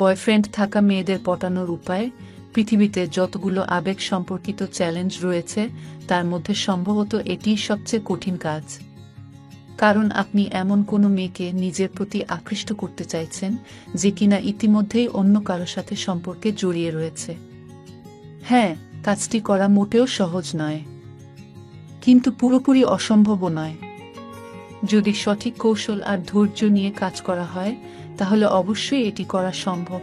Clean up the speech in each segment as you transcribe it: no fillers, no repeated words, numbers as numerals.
Boyfriend থাকা মেয়েদের পটানোর উপায়। পৃথিবীতে যতগুলো আবেগ সম্পর্কিত চ্যালেঞ্জ রয়েছে তার মধ্যে সম্ভবত এটিই সবচেয়ে কঠিন কাজ। কারণ আপনি এমন কোনো মেয়েকে নিজের প্রতি আকৃষ্ট করতে চাইছেন যে কিনা ইতিমধ্যেই অন্য কারো সাথে সম্পর্কে জড়িয়ে রয়েছে। হ্যাঁ, কাজটি করা মোটেও সহজ নয়, কিন্তু পুরোপুরি অসম্ভবও নয়। যদি সঠিক কৌশল আর ধৈর্য নিয়ে কাজ করা হয় তাহলে অবশ্যই এটি করা সম্ভব।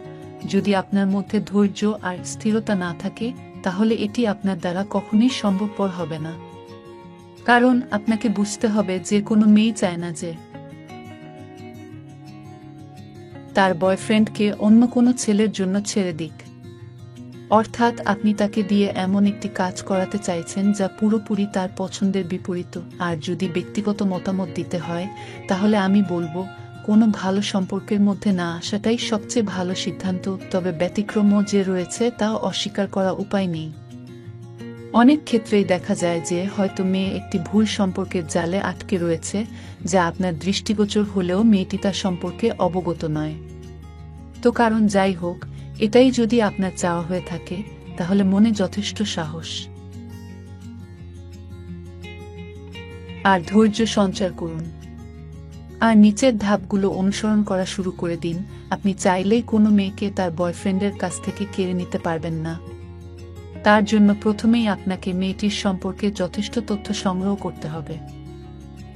যদি আপনার মধ্যে ধৈর্য আর স্থিরতা না থাকে তাহলে এটি আপনার দ্বারা কখনোই সম্ভবপর হবে না। কারণ আপনাকে বুঝতে হবে যে কোনো মেয়ে চায় না যে তার বয়ফ্রেন্ডকে অন্য কোনো ছেলের জন্য ছেড়ে দিক। অর্থাৎ আপনি তাকে দিয়ে এমন একটি কাজ করাতে চাইছেন যা পুরোপুরি তার পছন্দের বিপরীত। আর যদি ব্যক্তিগত মতামত দিতে হয় তাহলে আমি বলবো, কোনো ভালো সম্পর্কের মধ্যে না আসাটাই সবচেয়ে ভালো সিদ্ধান্ত। তবে ব্যতিক্রমও যে রয়েছে তা অস্বীকার করা উপায় নেই। অনেক ক্ষেত্রেই দেখা যায় যে হয়তো মেয়ে একটি ভুল সম্পর্কের জালে আটকে রয়েছে, যা আপনার দৃষ্টিগোচর হলেও মেয়েটি তার সম্পর্কে অবগত নয়। তো কারণ যাই হোক, এটাই যদি আপনার চাওয়া হয়ে থাকে তাহলে মনে যথেষ্ট সাহস আর ধৈর্য সঞ্চার করুন আর নিচের ধাপগুলো অনুসরণ করা শুরু করে দিন। আপনি চাইলেই কোনো মেয়েকে তার বয়ফ্রেন্ডের কাছ থেকে কেড়ে নিতে পারবেন না। তার জন্য প্রথমেই আপনাকে মেয়েটির সম্পর্কে যথেষ্ট তথ্য সংগ্রহ করতে হবে।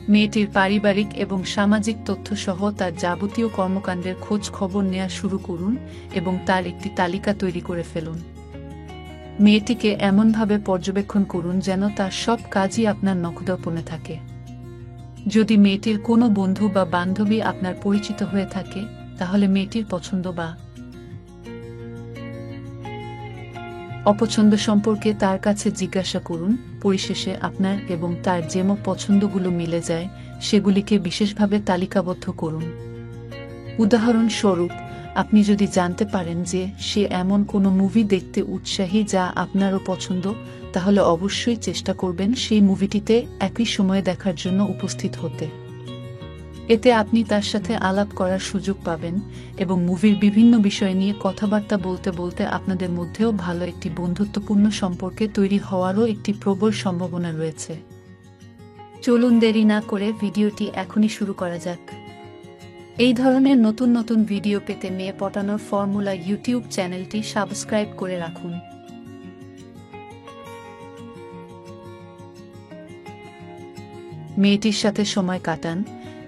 মেয়েটির পারিবারিক এবং সামাজিক তথ্য সহ তার যাবতীয় কর্মকাণ্ডের খোঁজ খবর নেওয়া শুরু করুন এবং তার একটি তালিকা তৈরি করে ফেলুন। মেয়েটিকে এমনভাবে পর্যবেক্ষণ করুন যেন তার সব কাজই আপনার নখদর্পণে থাকে। যদি মেয়েটির কোনো বন্ধু বা বান্ধবী আপনার পরিচিত হয়ে থাকে তাহলে মেয়েটির পছন্দ বা অপছন্দ সম্পর্কে তার কাছে জিজ্ঞাসা করুন। পরিশেষে আপনার এবং তার যে পছন্দগুলো মিলে যায় সেগুলিকে বিশেষভাবে তালিকাবদ্ধ করুন। উদাহরণস্বরূপ, আপনি যদি জানতে পারেন যে সে এমন কোনো মুভি দেখতে উৎসাহী যা আপনারও পছন্দ, তাহলে অবশ্যই চেষ্টা করবেন সেই মুভিটিতে একই সময়ে দেখার জন্য উপস্থিত হতে। এতে আপনি তার সাথে আলাপ করার সুযোগ পাবেন এবং মুভির বিভিন্ন বিষয় নিয়ে কথাবার্তা বলতে বলতে আপনাদের মধ্যেও ভালো একটি বন্ধুত্বপূর্ণ সম্পর্কে তৈরি হওয়ারও একটি প্রবল সম্ভাবনা রয়েছে। চলুন দেরি না করে ভিডিওটি এখনই শুরু করা যাক। এই ধরনের নতুন নতুন ভিডিও পেতে মেয়ে পটানোর ফর্মুলা ইউটিউব চ্যানেলটি সাবস্ক্রাইব করে রাখুন। মেয়েটির সাথে সময় কাটান।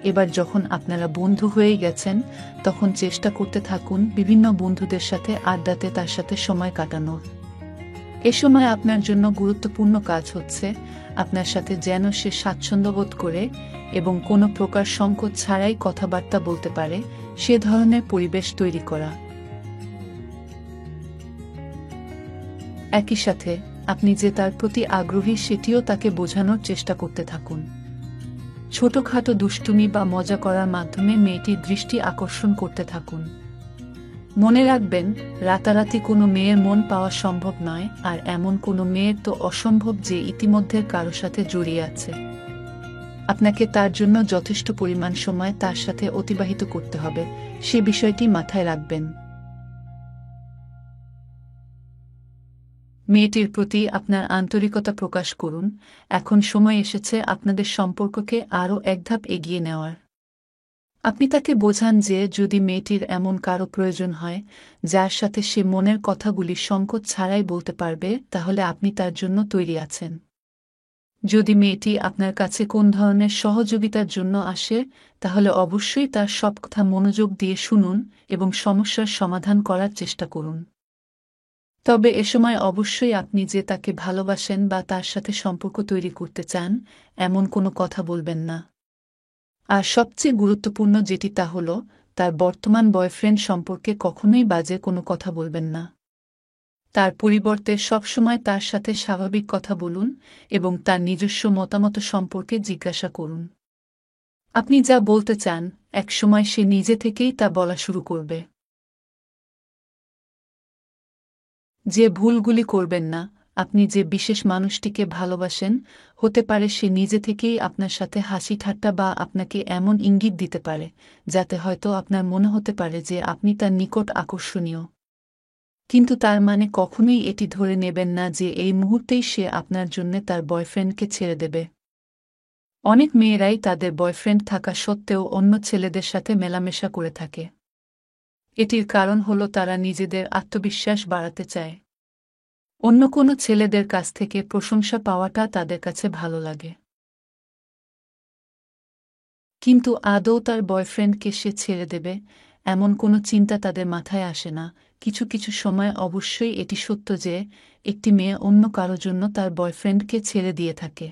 এবার যখন আপনারা বন্ধু হয়ে গেছেন তখন চেষ্টা করতে থাকুন বিভিন্ন বন্ধুদের সাথে আড্ডাতে তার সাথে সময় কাটানোর। এ সময় আপনার জন্য গুরুত্বপূর্ণ কাজ হচ্ছে আপনার সাথে যেন সে স্বাচ্ছন্দ্য বোধ করে এবং কোনো প্রকার সংকোচ ছাড়াই কথাবার্তা বলতে পারে সে ধরনের পরিবেশ তৈরি করা। একই সাথে আপনি যে তার প্রতি আগ্রহী সেটিও তাকে বোঝানোর চেষ্টা করতে থাকুন। ছোটখাটো দুষ্টুমি বা মজা করার মাধ্যমে মেয়েটির দৃষ্টি আকর্ষণ করতে থাকুন। মনে রাখবেন, রাতারাতি কোনো মেয়ের মন পাওয়া সম্ভব নয়, আর এমন কোনো মেয়ের তো অসম্ভব যে ইতিমধ্যে কারো সাথে জড়িয়ে আছে। আপনাকে তার জন্য যথেষ্ট পরিমাণ সময় তার সাথে অতিবাহিত করতে হবে, সে বিষয়টি মাথায় রাখবেন। মেয়েটির প্রতি আপনার আন্তরিকতা প্রকাশ করুন। এখন সময় এসেছে আপনাদের সম্পর্ককে আরও এক ধাপ এগিয়ে নেওয়ার। আপনি তাকে বোঝান যে যদি মেয়েটির এমন কারো প্রয়োজন হয় যার সাথে সে মনের কথাগুলি সংকোচ ছাড়াই বলতে পারবে তাহলে আপনি তার জন্য তৈরি আছেন। যদি মেয়েটি আপনার কাছে কোন ধরনের সহযোগিতার জন্য আসে তাহলে অবশ্যই তার সব কথা মনোযোগ দিয়ে শুনুন এবং সমস্যার সমাধান করার চেষ্টা করুন। তবে এ সময় অবশ্যই আপনি যে তাকে ভালোবাসেন বা তার সাথে সম্পর্ক তৈরি করতে চান এমন কোনো কথা বলবেন না। আর সবচেয়ে গুরুত্বপূর্ণ যেটি তা হল, তার বর্তমান বয়ফ্রেন্ড সম্পর্কে কখনোই বাজে কোনো কথা বলবেন না। তার পরিবর্তে সবসময় তার সাথে স্বাভাবিক কথা বলুন এবং তার নিজস্ব মতামত সম্পর্কে জিজ্ঞাসা করুন। আপনি যা বলতে চান একসময় সে নিজে থেকেই তা বলা শুরু করবে। যে ভুলগুলি করবেন না, আপনি যে বিশেষ মানুষটিকে ভালোবাসেন, হতে পারে সে নিজে থেকেই আপনার সাথে হাসি ঠাট্টা বা আপনাকে এমন ইঙ্গিত দিতে পারে, যাতে হয়তো আপনার মনে হতে পারে যে আপনি তার নিকট আকর্ষণীয়। কিন্তু তার মানে কখনোই এটি ধরে নেবেন না যে এই মুহূর্তেই সে আপনার জন্যে তার বয়ফ্রেন্ডকে ছেড়ে দেবে। অনেক মেয়েরাই তাদের বয়ফ্রেন্ড থাকা সত্ত্বেও অন্য ছেলেদের সাথে মেলামেশা করে থাকে। এটির কারণ হল তারা নিজেদের আত্মবিশ্বাস বাড়াতে চায়। অন্য কোনো ছেলেদের কাছ থেকে প্রশংসা পাওয়াটা তাদের কাছে ভালো লাগে। কিন্তু আদৌ তার বয়ফ্রেন্ডকে সে ছেড়ে দেবে, এমন কোনো চিন্তা তাদের মাথায় আসে না। কিছু কিছু সময় অবশ্যই এটি সত্য যে একটি মেয়ে অন্য কারো জন্য তার বয়ফ্রেন্ডকে ছেড়ে দিয়ে থাকে।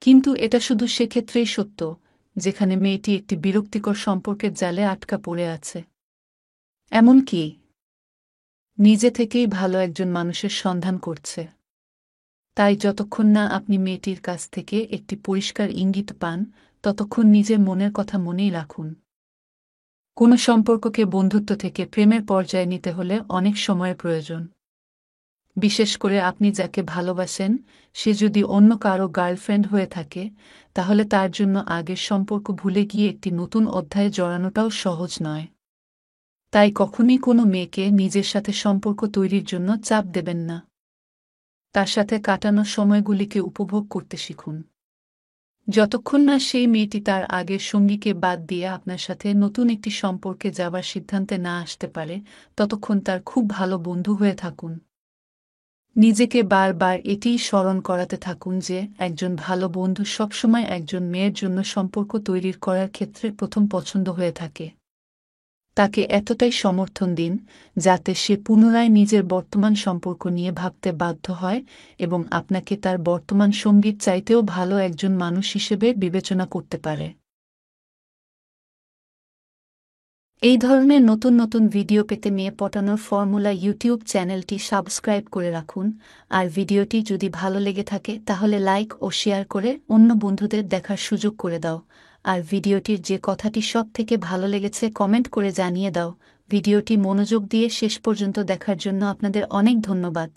কিন্তু এটা শুধু সেক্ষেত্রেই সত্য যেখানে মেয়েটি একটি বিরক্তিকর সম্পর্কের জালে আটকা পড়ে আছে। এমনকি নিজে থেকেই ভালো একজন মানুষের সন্ধান করছে। তাই যতক্ষণ না আপনি মেয়েটির কাছ থেকে একটি পরিষ্কার ইঙ্গিত পান, ততক্ষণ নিজের মনের কথা মনেই রাখুন। কোনো সম্পর্ককে বন্ধুত্ব থেকে প্রেমের পর্যায়ে নিতে হলে অনেক সময়ের প্রয়োজন। বিশেষ করে আপনি যাকে ভালোবাসেন, সে যদি অন্য কারো গার্লফ্রেন্ড হয়ে থাকে, তাহলে তার জন্য আগের সম্পর্ক ভুলে গিয়ে একটি নতুন অধ্যায়ে জড়ানোটাও সহজ নয়। তাই কখনই কোনো মেয়েকে নিজের সাথে সম্পর্ক তৈরির জন্য চাপ দেবেন না। তার সাথে কাটানো সময়গুলিকে উপভোগ করতে শিখুন। যতক্ষণ না সেই মেয়েটি তার আগের সঙ্গীকে বাদ দিয়ে আপনার সাথে নতুন একটি সম্পর্কে যাবার সিদ্ধান্তে না আসতে পারে, ততক্ষণ তার খুব ভালো বন্ধু হয়ে থাকুন। নিজেকে বারবার এটিই স্মরণ করাতে থাকুন যে একজন ভালো বন্ধু সবসময় একজন মেয়ের জন্য সম্পর্ক তৈরির করার ক্ষেত্রে প্রথম পছন্দ হয়ে থাকে। তাকে এতটাই সমর্থন দিন যাতে সে পুনরায় নিজের বর্তমান সম্পর্ক নিয়ে ভাবতে বাধ্য হয় এবং আপনাকে তার বর্তমান সঙ্গীর চাইতেও ভালো একজন মানুষ হিসেবে বিবেচনা করতে পারে। এই ধরনের নতুন নতুন ভিডিও পেতে মেয়ে পটানোর ফর্মুলা ইউটিউব চ্যানেলটি সাবস্ক্রাইব করে রাখুন। আর ভিডিওটি যদি ভালো লেগে থাকে তাহলে লাইক ও শেয়ার করে অন্য বন্ধুদের দেখার সুযোগ করে দাও। আর ভিডিওটির যে কথাটি সব থেকে ভালো লেগেছে কমেন্ট করে জানিয়ে দাও। ভিডিওটি মনোযোগ দিয়ে শেষ পর্যন্ত দেখার জন্য আপনাদের অনেক ধন্যবাদ।